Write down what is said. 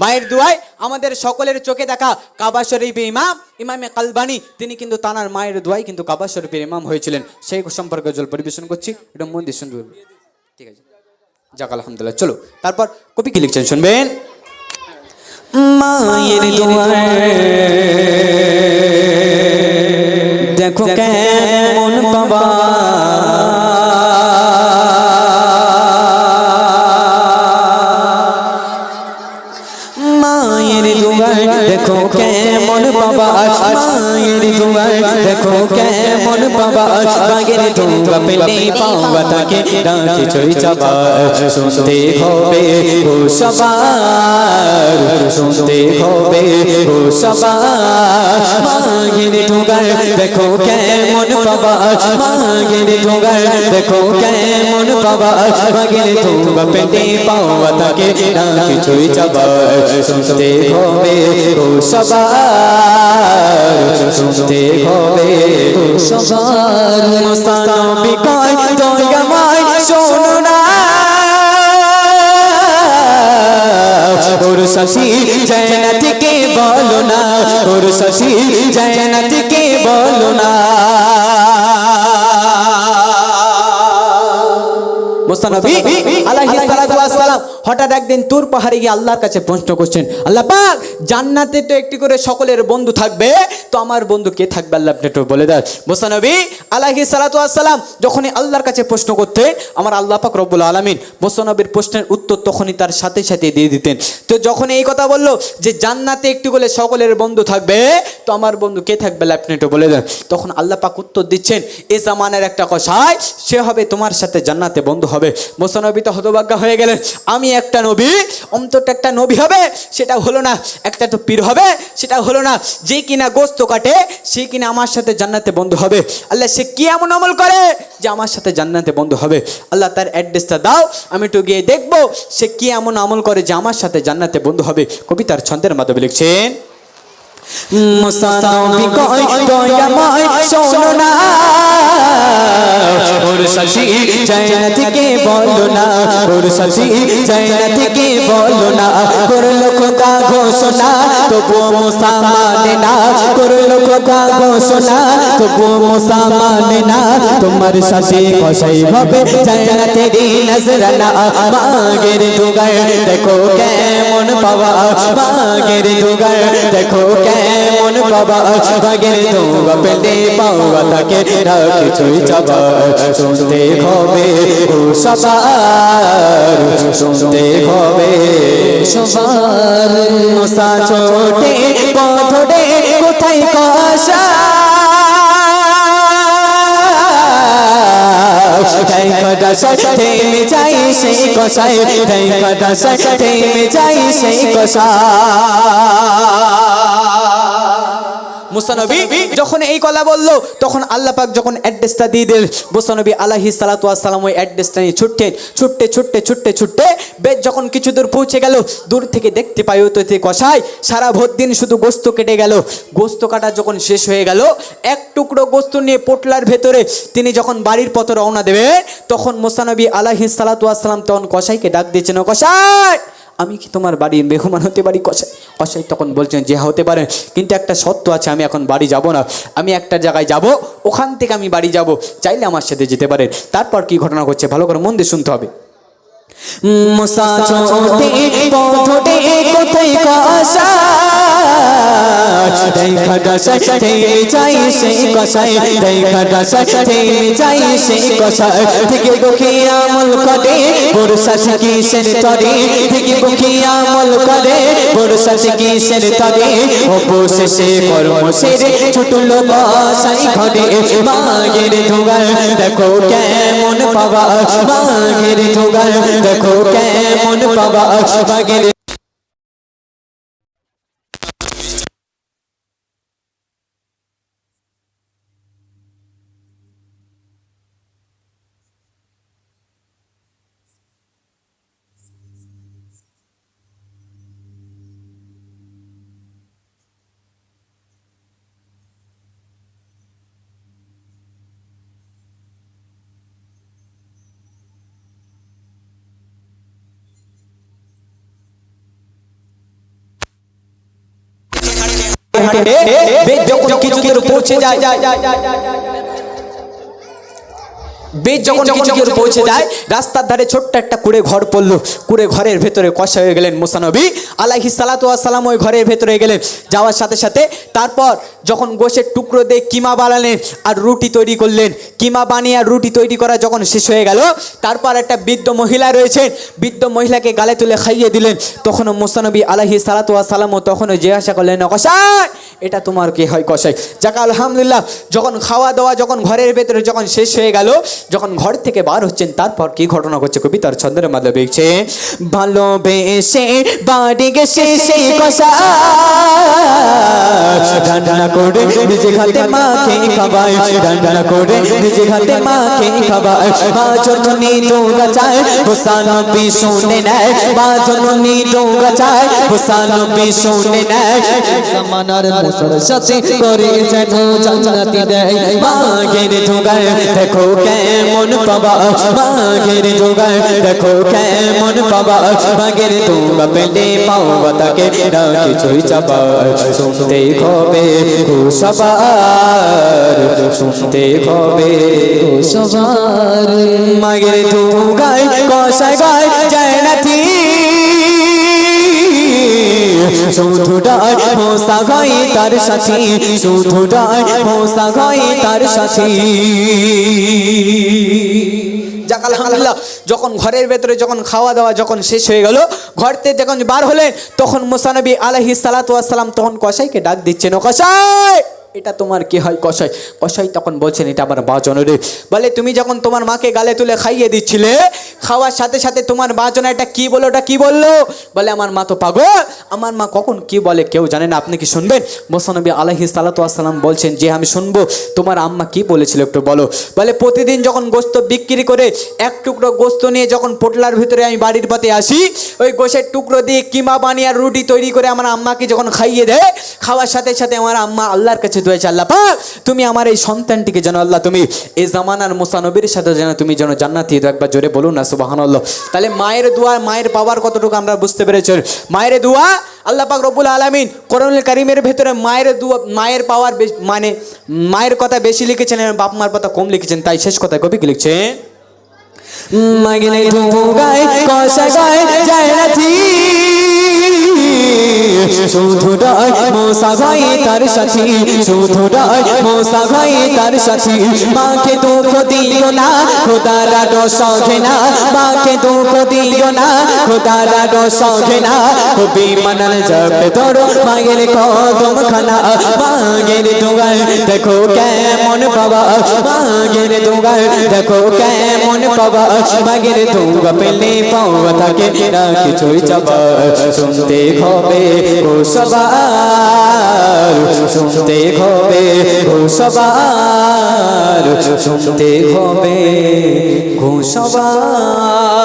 মায়ের দোয়ায় আমাদের সকলের চোখে দেখা কাবা শরীফের ইমামে কালবানি তিনি কিন্তু তানার মায়ের দোয়ায় কিন্তু কাবা শরীফের ইমাম হয়েছিলেন। সেই সম্পর্কে জল পরিবেশন করছি, এটা মন দিয়ে শুনবে। ঠিক আছে, যাক আলহামদুলিল্লাহ। চলো তারপর কবি কি লিখছেন শুনবেন। মায়ের দোয়ায় দেখো কেমন বাবা মায়ের দুয়ার দেখো কেমন বাবা মায়ের দুয়ার দেখো কেমন বাবা বাগের দোয়া পেলে পাওয়া তাকে ডাকে চই চাবা শুনতে হবে ও সবার শুনতে হবে ও সবার মায়ের দুয়ার দেখো কেমন বাবা মায়ের দুয়ার দেখো কেমন বাবা বাগের দোয়া পেলে পাওয়া তাকে ডাকে চই চাবা শুনতে হবে ও সবার শুনতে হবে ও সবার মুসা নবী কয় দয়াময় শোনো না ওর সাথী জান্নাতকে বলো না ওর সাথী জান্নাতকে বলো না মুসা নবী আলাইহিস সালাতু ওয়াস সালাম হঠাৎ একদিন তুর পাহাড়ে গিয়ে আল্লাহর কাছে প্রশ্ন করছেন, আল্লাহ পাক জান্নাতে তো একটি করে সকলের বন্ধু থাকবে, তো আমার বন্ধু কে থাকবে আল্লাহ আপনি একটু বলে দেন। মুসা নবী আলাইহিস সালাতু ওয়াস সালাম যখনই আল্লাহর কাছে প্রশ্ন করতেন আমার আল্লাহ পাক রব্বুল আলামিন মুসা নবীর প্রশ্নের উত্তর তখনই তার সাথে সাথে দিয়ে দিতেন। তো যখন এই কথা বললো যে জান্নাতে একটি করে সকলের বন্ধু থাকবে, তো আমার বন্ধু কে থাকবে আল্লাহ আপনি একটু বলে দেন। তখন আল্লাহ পাক উত্তর দিচ্ছেন, এ জামানের একটা কসাই সে হবে তোমার সাথে জান্নাতে বন্ধু হবে। মুসা নবী তো হতভাগ্য হয়ে গেলেন, আমি একটা নবী অন্তত একটা নবী হবে সেটা হলো না, একটা তো পীর হবে সেটা হলো না, যে কিনা গোস্ত কাটে সে কিনা আমার সাথে জান্নাতে বন্ধু হবে। আল্লাহ সে কি এমন আমল করে যে আমার সাথে জান্নাতে বন্ধু হবে? আল্লাহ তার অ্যাড্রেসটা দাও, আমি একটু গিয়ে দেখবো সে কি এমন আমল করে যে আমার সাথে জান্নাতে বন্ধু হবে। কবিতার ছন্দের মাধ্যমে লিখছেন, মুসা নবী কয় দয়াময় শোনো না ওর সাথী জান্নাতকে বলো না ওর সাথী জান্নাতকে বলো না করলো খোদা ঘোষণা তবুও মুসা মানে না করলো খোদা ঘোষণা তবুও মুসা মানে না তোমার সাথে কসাই হবে জান্নাতেরই নজরানা মাগের দুগায় দেখো কেমন পাওয়া মাগের দুগায় দেখো কেমন বাবা বাগের দোয়া পেলে পাওয়া তাকে রাখে চুই চাবা শুনতে হবে ও সবার শুনতে হবে সবার মুসা ছোটে পথরে কোথায় কষা থেমে যাই সেই কষায় থেমে যাই সেই কষা। মুসা নবী যখন এই কথা বললো তখন আল্লাহ পাক যখন অ্যাড্রেসটা দিয়ে দিল, মুসা নবী আলাইহিস সালাতু ওয়াস সালাম ওই অ্যাড্রেসটা নিয়ে ছুটতে বেশ যখন কিছু দূর পৌঁছে গেল, দূর থেকে দেখতে পাই তো কষাই সারা ভোর দিন শুধু গোস্ত কেটে গেল। গোস্ত কাটা যখন শেষ হয়ে গেল এক টুকরো গোস্ত নিয়ে পোটলার ভেতরে তিনি যখন বাড়ির পথে রওনা দেবে, তখন মুসা নবী আলাইহিস সালাতু ওয়াস সালাম তখন কষাইকে ডাক দিয়েছেন, ও কষাই আমি কি তোমার বাড়ির মেহমান হতে পারি? কসাই তখন বলছেন যে হতে পারেন, কিন্তু একটা শর্ত আছে, আমি এখন বাড়ি যাব না, আমি একটা জায়গায় যাব, ওখান থেকে আমি বাড়ি যাব, চাইলে আমার সাথে যেতে পারেন। তারপর কি ঘটনা ঘটছে ভালো করে মন দিয়ে শুনতে হবে। মুসা ছোটে পথে কোথায় কষাই দেখা দশাই থেমে যাই সেই কষাই দেখা দশাই থেমে যাই সেই কষাই থেকে বুকে আমল করে বর্ষা থেকে সের তরে থেকে বুকে আমল করে বর্ষা থেকে সের তরে অবশেষে কর্ম সেরে ছুটলো কষাই ঘরে মায়ের ধোগায় দেখো কেমন পাওয়া মায়ের ধোগায় দেখো কেমন পাওয়া বাগের হাঁটতে বেশ যখন কিছু দূর পৌঁছে যায়, বেশ যখন কিছু দূর পৌঁছে যায়, রাস্তার ধারে ছোট্ট একটা কুড়ে ঘর পড়লো। কুড়ে ঘরের ভেতরে কষা হয়ে গেলেন মুসা নবী আলাইহিস সালাতু ওয়াস সালাম। ওই ঘরের ভেতরে গেলেন, যাওয়ার সাথে সাথে তারপর যখন গোশের টুকরো দিয়ে কিমা বানালেন আর রুটি তৈরি করলেন। কিমা বানিয়ে আর রুটি তৈরি করা যখন শেষ হয়ে গেল, তারপর একটা বৃদ্ধ মহিলা রয়েছেন, বৃদ্ধ মহিলাকে গালে তুলে খাইয়ে দিলেন। তখনও মুসা নবী আলাইহিস সালাতু ওয়াস সালামও তখনও জিজ্ঞাসা করলেন, কসাই এটা তোমার কি হয় কসাই? যাক আলহামদুলিল্লাহ, যখন খাওয়া দাওয়া যখন ঘরের ভেতরে যখন শেষ হয়ে গেল, যখন ঘর থেকে বার হচ্ছেন, তারপর কি ঘটনা ঘটছে কবিতার ছন্দের মাধ্যমে লিখছে, ভালোবেসে বাড়ি গেছে সেই কসাই, রান্না করে নিজে হাতে মাকে খাওয়ায়, রান্না করে নিজে হাতে মাকে খাওয়ায়। মা জননী দোগা চায় মুসা নবী শুনে নেয়, মা জননী দোগা চায় মুসা নবী শুনে নেয়। জামানার মুসার সাথে করে যেন জান্নাতি দেয়। মাগের জোগায় দেখো কেমন পাবা, মাগের জোগায় দেখো কেমন পাবা, মাগের দোগা পেলে পাওয়া তাকে না কিছুই চাবা। শুনতে হবে সবার, শুনতে হবে সবার মাগের দোগায় কষায় গায় যায় না শুধু ডায় মোসা গাই তার সাথী, শুধু ডায় মোসা গাই তার সাথী। যাক আলহামদুলিল্লাহ, যখন ঘরের ভেতরে যখন খাওয়া দাওয়া যখন শেষ হয়ে গেল, ঘর থেকে যখন বার হলেন, তখন মুসা নবী আলাইহিস সালাতু ওয়াস সালাম তখন কসাইকে ডাক দিচ্ছেন, ও কসাই এটা তোমার কি হয় কসাই? কসাই তখন বলছেন, এটা আমার বাজনরে। বলে তুমি যখন তোমার মাকে গালে তুলে খাইয়ে দিচ্ছিলে, খাওয়ার সাথে সাথে তোমার বাজনা এটা কি বলো, এটা কি বললো? বলে আমার মা তো পাগল, আমার মা কখন কি বলে কেউ জানে না, আপনি কি শুনবেন? মুসা নবী আলাইহিস সালাতু ওয়াস সালাম বলছেন, যে আমি শুনবো। তোমার আম্মা কি বলেছিল একটু বলো। বলে প্রতিদিন যখন গোস্ত বিক্রি করে এক টুকরো গোস্ত নিয়ে যখন পোটলার ভিতরে আমি বাড়ির পথে আসি, ওই গোশের টুকরো দিয়ে কিমা বানিয়ে আর রুটি তৈরি করে আমার আম্মাকে যখন খাইয়ে দেয়, খাওয়ার সাথে সাথে আমার আম্মা আল্লাহর কাছে দোয়া চায়, আল্লাহ পাক তুমি আমার এই সন্তানটিকে যেন আল্লাহ তুমি এই জামানার মুসা নবীর সাথে যেন তুমি যেন জান্নাতি দাও। একবার জোরে বলুন না সুবহানাল্লাহ। তাহলে মায়ের দোয়া, মায়ের পাওয়ার কতটুকু আমরা বুঝতে পেরেছি। মায়ের দোয়া আল্লাহ পাক রব্বুল আলামিন কোরআনুল কারীমের ভেতরে মায়ের দোয়া, মায়ের পাওয়ার মানে মায়ের কথা বেশি লিখেছেন, বাপ মার কথা কম লিখেছেন। তাই শেষ কথায় কবি কি লিখছে, মাগনে ধোগায় কষা গায় যায় না শুধু ডায় মোসা ভাই তার সাথী, শুধু ডায় মোসা ভাই তার সাথী। মাকে দুঃখ দিও না খোদারা দোষে না, মাকে দুঃখ দিও না খোদারা দোষে না। কবি মানার জপে ধরো মায়ের কদম খানা, মাগের দোগায় দেখো কেমন পাবা, মাগের দোগায় দেখো কেমন পাবা, মাগের দোগা পেলে পাওয়া থাকে না কিছুই চাবা। শুনতে হবে ও সবার, শুনতে হবে ও সবার, শুনতে হবে গো সবার।